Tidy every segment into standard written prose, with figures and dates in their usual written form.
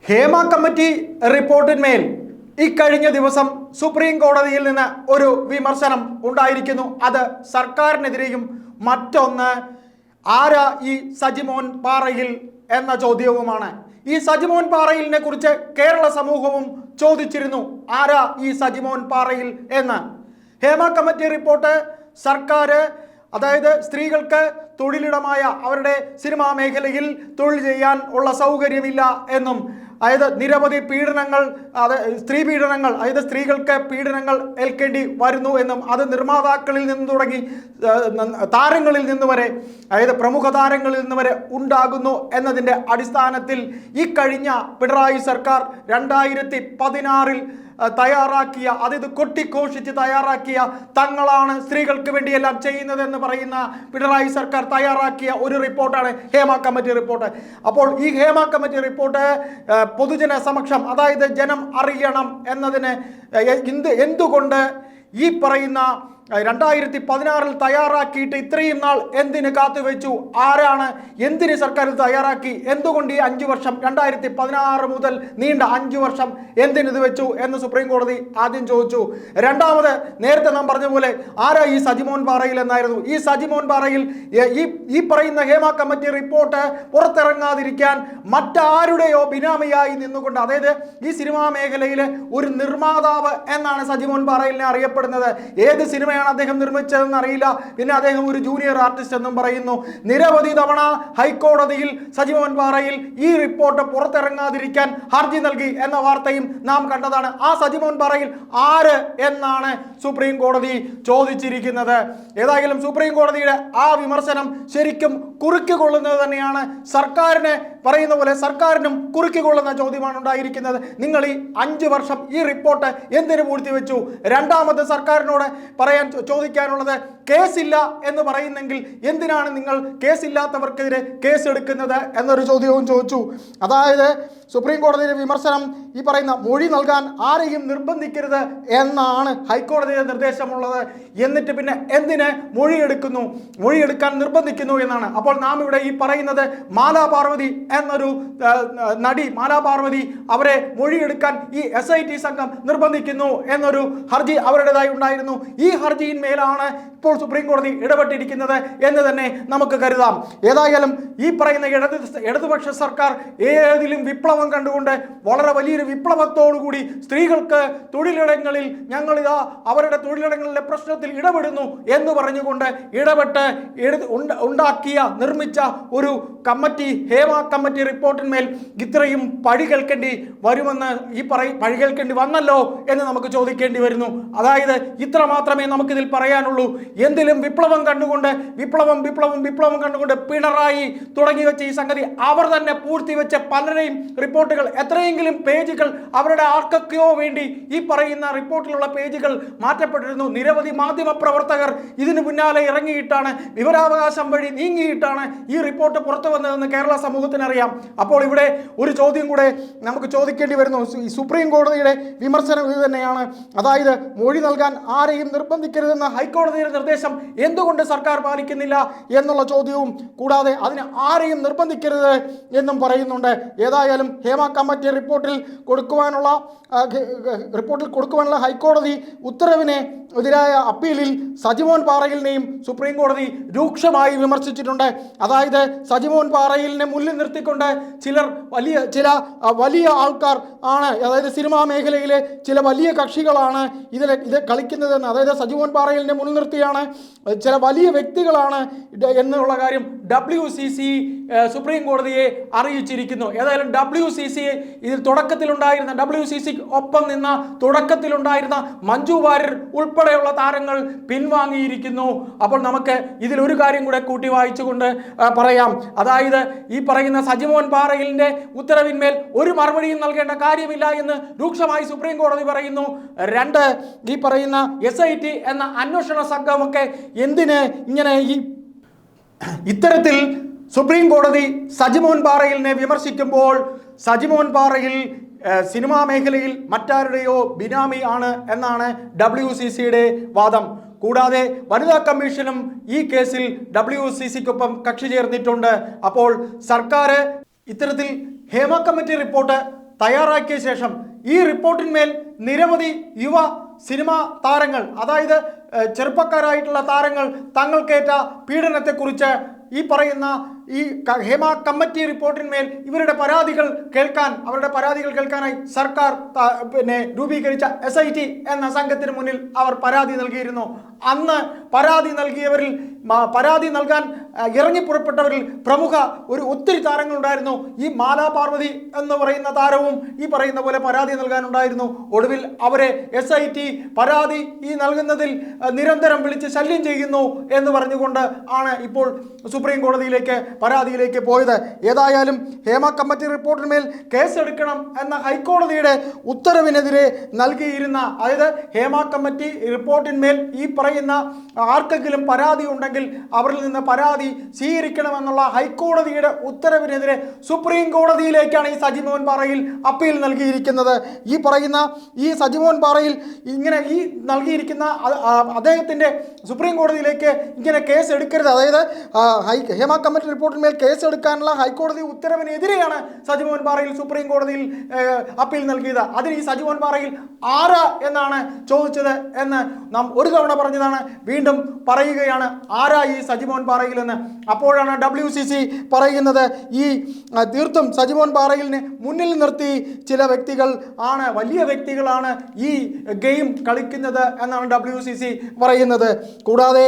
Hema committee റിപ്പോർട്ടിന്മേൽ ഇക്കഴിഞ്ഞ ദിവസം supreme കോടതിയിൽ നിന്ന് ഒരു വിമർശനം ഉണ്ടായിരിക്കുന്നു. അത് സർക്കാരിനെതിരെയും മറ്റൊന്ന് ആരാ ഈ സജിമോൻ പാറയിൽ എന്ന ചോദ്യവുമാണ്. ഈ സജിമോൻ പാറയിലിനെ കുറിച്ച് കേരള സമൂഹവും ചോദിച്ചിരുന്നു, ആരാ ഈ സജിമോൻ പാറയിൽ എന്ന്. ഹേമ കമ്മിറ്റി റിപ്പോർട്ട് സർക്കാർ, അതായത് സ്ത്രീകൾക്ക് തൊഴിലിടമായ അവരുടെ സിനിമാ മേഖലയിൽ തൊഴിൽ ചെയ്യാൻ ഉള്ള സൗകര്യമില്ല എന്നും, അതായത് നിരവധി പീഡനങ്ങൾ, സ്ത്രീ പീഡനങ്ങൾ, അതായത് സ്ത്രീകൾക്ക് പീഡനങ്ങൾ ഏൽക്കേണ്ടി വരുന്നു എന്നും, അത് നിർമ്മാതാക്കളിൽ നിന്ന് തുടങ്ങി താരങ്ങളിൽ നിന്ന് വരെ, അതായത് പ്രമുഖ താരങ്ങളിൽ നിന്ന് വരെ ഉണ്ടാകുന്നു എന്നതിൻ്റെ അടിസ്ഥാനത്തിൽ ഈ കഴിഞ്ഞ പിണറായി സർക്കാർ 2016 തയ്യാറാക്കിയ, അതായത് കൊട്ടിഘോഷിച്ച് തയ്യാറാക്കിയ, തങ്ങളാണ് സ്ത്രീകൾക്ക് വേണ്ടിയെല്ലാം ചെയ്യുന്നതെന്ന് പറയുന്ന പിണറായി സർക്കാർ തയ്യാറാക്കിയ ഒരു റിപ്പോർട്ടാണ് ഹേമ കമ്മിറ്റി റിപ്പോർട്ട്. അപ്പോൾ ഈ ഹേമ കമ്മിറ്റി റിപ്പോർട്ട് പൊതുജന സമക്ഷം, അതായത് ജനം അറിയണം എന്നതിന് എന്തുകൊണ്ട് ഈ പറയുന്ന 2016 തയ്യാറാക്കിയിട്ട് ഇത്രയും നാൾ എന്തിന് കാത്തുവെച്ചു? ആരാണ്, എന്തിന് സർക്കാർ തയ്യാറാക്കി? എന്തുകൊണ്ട് ഈ 5 വർഷം, 2016 മുതൽ നീണ്ട 5 വർഷം എന്തിനിത് വെച്ചു എന്ന് സുപ്രീം കോടതി ആദ്യം ചോദിച്ചു. രണ്ടാമത്, നേരത്തെ നാം പറഞ്ഞ പോലെ ആരാ ഈ സജിമോൻ പാറയിൽ എന്നായിരുന്നു. ഈ സജിമോൻ പാറയിൽ ഈ പറയുന്ന ഹേമ കമ്മിറ്റി റിപ്പോർട്ട് പുറത്തിറങ്ങാതിരിക്കാൻ മറ്റാരുടെയോ ബിനാമിയായി നിന്നുകൊണ്ട്, അതായത് ഈ സിനിമാ മേഖലയിലെ ഒരു നിർമ്മാതാവ് എന്നാണ് സജിമോൻ പാറയിലിനെ അറിയപ്പെടുന്നത്. ഏത് സിനിമ അദ്ദേഹം നിർമ്മിച്ചതെന്ന് അറിയില്ല. പിന്നെ അദ്ദേഹം ഒരു ജൂനിയർ ആർട്ടിസ്റ്റ് എന്നും പറയുന്നു. നിരവധി തവണ ഹൈക്കോടതിയിൽ സജിമോൻ പാറയിൽ ഈ റിപ്പോർട്ട് പുറത്തിറങ്ങാതിരിക്കാൻ ഹർജി നൽകി എന്ന വാർത്തയും നാം കണ്ടതാണ്. ആ സജിമോൻ പാറയിൽ ആര് എന്നാണ് സുപ്രീം കോടതി ചോദിച്ചിരിക്കുന്നത്. ഏതായാലും സുപ്രീം കോടതിയുടെ ആ വിമർശനം ശരിക്കും കുറുക്കിക്കൊള്ളുന്നത് തന്നെയാണ്. സർക്കാരിനെ പറയുന്ന പോലെ സർക്കാരിനും കുറുക്കിക്കൊള്ളുന്ന ചോദ്യമാണ് ഉണ്ടായിരിക്കുന്നത്. നിങ്ങൾ ഈ 5 വർഷം ഈ റിപ്പോർട്ട് എന്തിനു പൂഴ്ത്തിവെച്ചു? രണ്ടാമത് സർക്കാരിനോട് ചോദിക്കാനുള്ളത്, കേസില്ല എന്ന് പറയുന്നെങ്കിൽ എന്തിനാണ് നിങ്ങൾ കേസില്ലാത്തവർക്കെതിരെ കേസ് എടുക്കുന്നത് എന്നൊരു ചോദ്യവും ചോദിച്ചു. അതായത് സുപ്രീം കോടതിയുടെ വിമർശനം ഈ പറയുന്ന മൊഴി നൽകാൻ ആരെയും നിർബന്ധിക്കരുത് എന്നാണ് ഹൈക്കോടതിയുടെ നിർദ്ദേശമുള്ളത്. എന്നിട്ട് പിന്നെ എന്തിന് മൊഴിയെടുക്കാൻ നിർബന്ധിക്കുന്നു എന്നാണ്. അപ്പോൾ നാം ഇവിടെ ഈ പറയുന്നത് മാലാ പാർവതി എന്നൊരു നടി, മാലാ പാർവതി, അവരെ മൊഴിയെടുക്കാൻ ഈ SIT സംഘം നിർബന്ധിക്കുന്നു എന്നൊരു ഹർജി അവരുടേതായി ഉണ്ടായിരുന്നു. ഈ ഹർജിയിന്മേലാണ് ഇപ്പോൾ സുപ്രീം കോടതി ഇടപെട്ടിരിക്കുന്നത് എന്ന് തന്നെ നമുക്ക് കരുതാം. ഏതായാലും ഈ പറയുന്ന ഇടതുപക്ഷ സർക്കാർ ഏതിലും വിപ്ലവം കണ്ടുകൊണ്ട് വളരെ വലിയൊരു വിപ്ലവത്തോടുകൂടി സ്ത്രീകൾക്ക് തൊഴിലിടങ്ങളിൽ ഞങ്ങളിതാ അവരുടെ തൊഴിലിടങ്ങളിലെ പ്രശ്നത്തിൽ ഇടപെടുന്നു എന്ന് പറഞ്ഞുകൊണ്ട് നിർമ്മിച്ച ഒരു കമ്മിറ്റി, ഹേമ കമ്മിറ്റി റിപ്പോർട്ടിന്മേൽ ഇത്രയും പഴി കേൾക്കേണ്ടി വരുമെന്ന് പഴി കേൾക്കേണ്ടി വന്നല്ലോ എന്ന് നമുക്ക് ചോദിക്കേണ്ടി വരുന്നു. അതായത് ഇത്ര മാത്രമേ നമുക്കിതിൽ പറയാനുള്ളൂ. എന്തിലും വിപ്ലവം കണ്ടുകൊണ്ട് വിപ്ലവം കണ്ടുകൊണ്ട് പിണറായി തുടങ്ങി വെച്ച ഈ സംഗതി അവർ തന്നെ പൂഴ്ത്തിവെച്ച പലരെയും റിപ്പോർട്ടുകൾ, എത്രയെങ്കിലും പേജുകൾ അവരുടെ ആർക്കൊക്കെയോ വേണ്ടി ഈ പറയുന്ന റിപ്പോർട്ടിലുള്ള പേജുകൾ മാറ്റപ്പെട്ടിരുന്നു. നിരവധി മാധ്യമ പ്രവർത്തകർ ഇതിനു പിന്നാലെ ഇറങ്ങിയിട്ടാണ്, വിവരാവകാശം വഴി നീങ്ങിയിട്ടാണ് ഈ റിപ്പോർട്ട് പുറത്തു വന്നതെന്ന് കേരള സമൂഹത്തിന് അറിയാം. അപ്പോൾ ഇവിടെ ഒരു ചോദ്യം കൂടെ നമുക്ക് ചോദിക്കേണ്ടി വരുന്നു. ഈ സുപ്രീം കോടതിയുടെ വിമർശനം ഇത് തന്നെയാണ്. അതായത് മൊഴി നൽകാൻ ആരെയും നിർബന്ധിക്കരുതെന്ന ഹൈക്കോടതിയുടെ നിർദ്ദേശം എന്തുകൊണ്ട് സർക്കാർ പാലിക്കുന്നില്ല എന്നുള്ള ചോദ്യവും, കൂടാതെ അതിന് ആരെയും നിർബന്ധിക്കരുത് എന്നും പറയുന്നുണ്ട്. ഏതായാലും ഹേമ കമ്മിറ്റി റിപ്പോർട്ടിൽ കൊടുക്കുവാനുള്ള ഹൈക്കോടതി ഉത്തരവിനെ എതിരായ അപ്പീലിൽ സജിമോൻ പാറയിലിനെയും സുപ്രീം കോടതി രൂക്ഷമായി വിമർശിച്ചിട്ടുണ്ട്. അതായത് സജിമോൻ പാറയിലിനെ മുന്നിൽ നിർത്തിക്കൊണ്ട് ചില വലിയ ആൾക്കാർ ആണ്, അതായത് സിനിമാ മേഖലയിലെ ചില വലിയ കക്ഷികളാണ് ഇത് കളിക്കുന്നതെന്ന്, അതായത് സജിമോൻ പാറയിലിനെ മുന്നിൽ നിർത്തിയാണ് ചില വലിയ വ്യക്തികളാണ് എന്നുള്ള കാര്യം WCC സുപ്രീം കോടതിയെ അറിയിച്ചിരിക്കുന്നു. ഏതായാലും WCC ഇതിൽ തുടക്കത്തിലുണ്ടായിരുന്ന, WCC ഒപ്പം നിന്ന തുടക്കത്തിലുണ്ടായിരുന്ന മഞ്ജു വാര്യർ ഉൾപ്പെടെയുള്ള താരങ്ങൾ പിൻവാങ്ങിയിരിക്കുന്നു. അപ്പോൾ നമുക്ക് ഇതിലൊരു കാര്യം കൂടെ കൂട്ടി വായിച്ചുകൊണ്ട് പറയാം. അതായത് ഈ പറയുന്ന സജിമോൻ പാറയിലിന്റെ ഉത്തരവിന്മേൽ ഒരു മറുപടിയും നൽകേണ്ട കാര്യമില്ല എന്ന് രൂക്ഷമായി സുപ്രീം കോടതി പറയുന്നു. 2, ഈ പറയുന്ന SIT എന്ന അന്വേഷണ സംഘമൊക്കെ എന്തിന് ഇങ്ങനെ ഇത്തരത്തിൽ സുപ്രീം കോടതി സജിമോൻ പാറയിലിനെ വിമർശിക്കുമ്പോൾ സജിമോൻ പാറയിൽ സിനിമാ മേഖലയിൽ മറ്റാരുടെയോ ബിനാമി ആണ് എന്നാണ് WCCയുടെ വാദം. കൂടാതെ വനിതാ കമ്മീഷനും ഈ കേസിൽ WCCക്കൊപ്പം കക്ഷി ചേർന്നിട്ടുണ്ട്. അപ്പോൾ സർക്കാർ ഇത്തരത്തിൽ ഹേമ കമ്മിറ്റി റിപ്പോർട്ട് തയ്യാറാക്കിയ ശേഷം ഈ റിപ്പോർട്ടിന്മേൽ നിരവധി യുവ സിനിമാ താരങ്ങൾ, അതായത് ചെറുപ്പക്കാരായിട്ടുള്ള താരങ്ങൾ തങ്ങൾക്കേറ്റ പീഡനത്തെക്കുറിച്ച് ഈ പറയുന്ന ഈ ഹേമ കമ്മിറ്റി റിപ്പോർട്ടിന്മേൽ അവരുടെ പരാതികൾ കേൾക്കാനായി സർക്കാർ രൂപീകരിച്ച SIT എന്ന സംഘത്തിന് മുന്നിൽ അവർ പരാതി നൽകിയിരുന്നു. അന്ന് പരാതി നൽകാൻ ഇറങ്ങിപ്പുറപ്പെട്ടവരിൽ പ്രമുഖ ഒത്തിരി താരങ്ങളുണ്ടായിരുന്നു. ഈ മാലാ പാർവതി എന്ന് പറയുന്ന താരവും ഈ പറയുന്ന പോലെ പരാതി നൽകാനുണ്ടായിരുന്നു. ഒടുവിൽ അവരെ SIT പരാതി നൽകുന്നതിൽ നിരന്തരം വിളിച്ച് ശല്യം ചെയ്യുന്നു എന്ന് പറഞ്ഞുകൊണ്ട് ആണ് ഇപ്പോൾ സുപ്രീം കോടതിയിലേക്ക് പരാതിയിലേക്ക് പോയത്. ഏതായാലും ഹേമ കമ്മിറ്റി റിപ്പോർട്ടിന്മേൽ കേസെടുക്കണം എന്ന ഹൈക്കോടതിയുടെ ഉത്തരവിനെതിരെ നൽകിയിരുന്ന, അതായത് ഹേമ കമ്മിറ്റി റിപ്പോർട്ടിന്മേൽ ഈ പറയുന്ന ആർക്കെങ്കിലും പരാതി ഉണ്ടെങ്കിൽ അവരിൽ നിന്ന് പരാതി സ്വീകരിക്കണമെന്നുള്ള ഹൈക്കോടതിയുടെ ഉത്തരവിനെതിരെ സുപ്രീം കോടതിയിലേക്കാണ് ഈ സജിമോഹൻ പാറയിൽ അപ്പീൽ നൽകിയിരിക്കുന്നത്. ഈ സജിമോഹൻ പാറയിൽ ഇങ്ങനെ ഈ നൽകിയിരിക്കുന്ന അദ്ദേഹത്തിൻ്റെ സുപ്രീം കോടതിയിലേക്ക് ഇങ്ങനെ കേസ് എടുക്കരുത്, അതായത് ഹേമ കമ്മിറ്റി റിപ്പോർട്ടിന്മേൽ കേസ് എടുക്കാനുള്ള ഹൈക്കോടതി ഉത്തരവിനെതിരെയാണ് സജിമോഹൻ പാറയിൽ സുപ്രീം കോടതിയിൽ അപ്പീൽ നൽകിയത്. അതിന് ഈ സജിമോഹൻ പാറയിൽ ആരാ എന്നാണ് ചോദിച്ചത് എന്ന് നാം ഒരു തവണ പറഞ്ഞതാണ്, വീണ്ടും പറയുകയാണ്, ആരാ ഈ സജിമോഹൻ പാറയിൽ എന്ന്. അപ്പോഴാണ് WCC പറയുന്നത്, ഈ തീർത്തും സജിമോഹൻ പാറയിലിനെ മുന്നിൽ നിർത്തി ചില വ്യക്തികൾ ആണ്, വലിയ വ്യക്തികളാണ് ഈ ഗെയിം കളിക്കുന്നത് എന്നാണ് WCC പറയുന്നത്. കൂടാതെ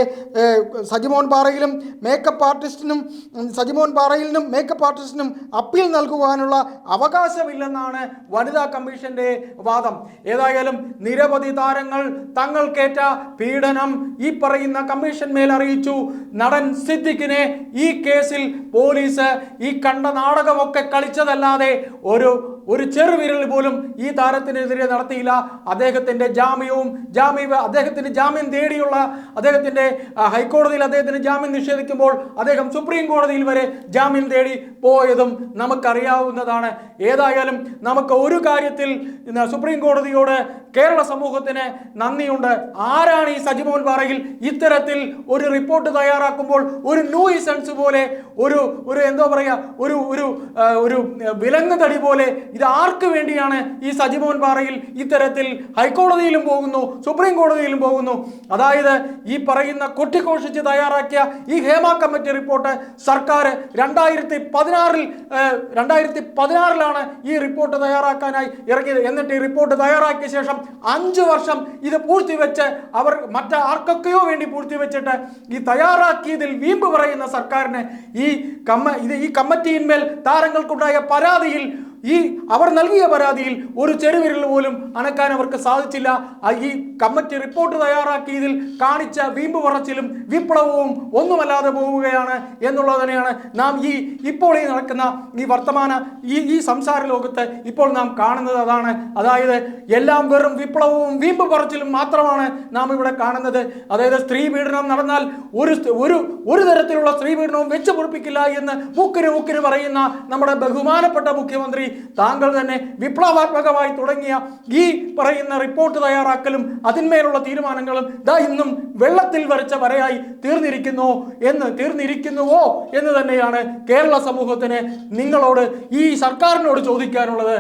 സജിമോഹൻ പാറയിലും മേക്കപ്പ് ആർട്ടിസ്റ്റിനും അപ്പീൽ നൽകുവാനുള്ള അവകാശമില്ലെന്നാണ് വനിതാ കമ്മീഷന്റെ വാദം. ഏതായാലും നിരവധി താരങ്ങൾ തങ്ങൾക്കേറ്റ പീഡനം ഈ പറയുന്ന കമ്മീഷൻ മേൽ അറിയിച്ചു. നടൻ സിദ്ദിഖിനെ ഈ കേസിൽ പോലീസ് ഈ കണ്ട നാടകമൊക്കെ കളിച്ചതല്ലാതെ ഒരു ചെറുവിരൽ പോലും ഈ താരത്തിനെതിരെ നടത്തിയില്ല. അദ്ദേഹത്തിന്റെ ജാമ്യം തേടിയുള്ള ഹൈക്കോടതിയിൽ അദ്ദേഹത്തിന് ജാമ്യം നിഷേധിക്കുമ്പോൾ അദ്ദേഹം സുപ്രീം കോടതിയിൽ വരെ ജാമ്യം തേടി പോയതും നമുക്കറിയാവുന്നതാണ്. ഏതായാലും നമുക്ക് ഒരു കാര്യത്തിൽ സുപ്രീം കോടതിയോട് കേരള സമൂഹത്തിന് നന്ദിയുണ്ട്. ആരാണ് ഈ സജിമോഹൻ പാറയിൽ ഇത്തരത്തിൽ ഒരു റിപ്പോർട്ട് തയ്യാറാക്കുമ്പോൾ ഒരു ന്യൂസൻസ് പോലെ ഒരു വിലങ്ങ് തടി പോലെ ഇത് ആർക്ക് വേണ്ടിയാണ് ഈ സജിമോഹൻ പാറയിൽ ഇത്തരത്തിൽ ഹൈക്കോടതിയിലും പോകുന്നു, സുപ്രീം കോടതിയിലും പോകുന്നു? അതായത് ഈ പറയുന്ന കൊട്ടിഘോഷിച്ച് തയ്യാറാക്കിയ ഈ ഹേമ കമ്മിറ്റി റിപ്പോർട്ട് സർക്കാർ 2016 ഈ റിപ്പോർട്ട് തയ്യാറാക്കാനായി ഇറങ്ങിയത്. എന്നിട്ട് ഈ റിപ്പോർട്ട് തയ്യാറാക്കിയ ശേഷം 5 വർഷം ഇത് പൂഴ്ത്തിവെച്ച് അവർ മറ്റാർക്കൊക്കെയോ വേണ്ടി പൂഴ്ത്തിവെച്ചിട്ട് ഈ തയ്യാറാക്കിയതിൽ വീമ്പ് പറയുന്ന സർക്കാരിന് ഈ കമ്മിറ്റിയിന്മേൽ താരങ്ങൾക്കുണ്ടായ പരാതിയിൽ അവർ നൽകിയ പരാതിയിൽ ഒരു ചെറുവിരൽ പോലും അനക്കാൻ അവർക്ക് സാധിച്ചില്ല. ഈ കമ്മിറ്റി റിപ്പോർട്ട് തയ്യാറാക്കിയതിൽ കാണിച്ച വീമ്പ് പറച്ചിലും വിപ്ലവവും ഒന്നുമല്ലാതെ പോവുകയാണ് എന്നുള്ളത് തന്നെയാണ് നാം ഇപ്പോൾ നടക്കുന്ന ഈ സംസാര ലോകത്ത് ഇപ്പോൾ നാം കാണുന്നത്. അതായത് എല്ലാം വെറും വിപ്ലവവും വീമ്പ് പറച്ചിലും മാത്രമാണ് നാം ഇവിടെ കാണുന്നത്. അതായത് സ്ത്രീ പീഡനം നടന്നാൽ ഒരു തരത്തിലുള്ള സ്ത്രീ പീഡനവും വെച്ച് പൊറുപ്പിക്കില്ല എന്ന് മൂക്കിന് പറയുന്ന നമ്മുടെ ബഹുമാനപ്പെട്ട മുഖ്യമന്ത്രി താങ്കൾ തന്നെ വിപ്ലവാത്മകമായി തുടങ്ങിയ ഈ പറയുന്ന റിപ്പോർട്ട് തയ്യാറാക്കലും അതിന്മേലുള്ള തീരുമാനങ്ങളും ഇന്നും വെള്ളത്തിൽ വരച്ച വരയായി തീർന്നിരിക്കുന്നുവോ എന്ന് തന്നെയാണ് കേരള സമൂഹത്തിന് നിങ്ങളോട് ഈ സർക്കാരിനോട് ചോദിക്കാനുള്ളത്.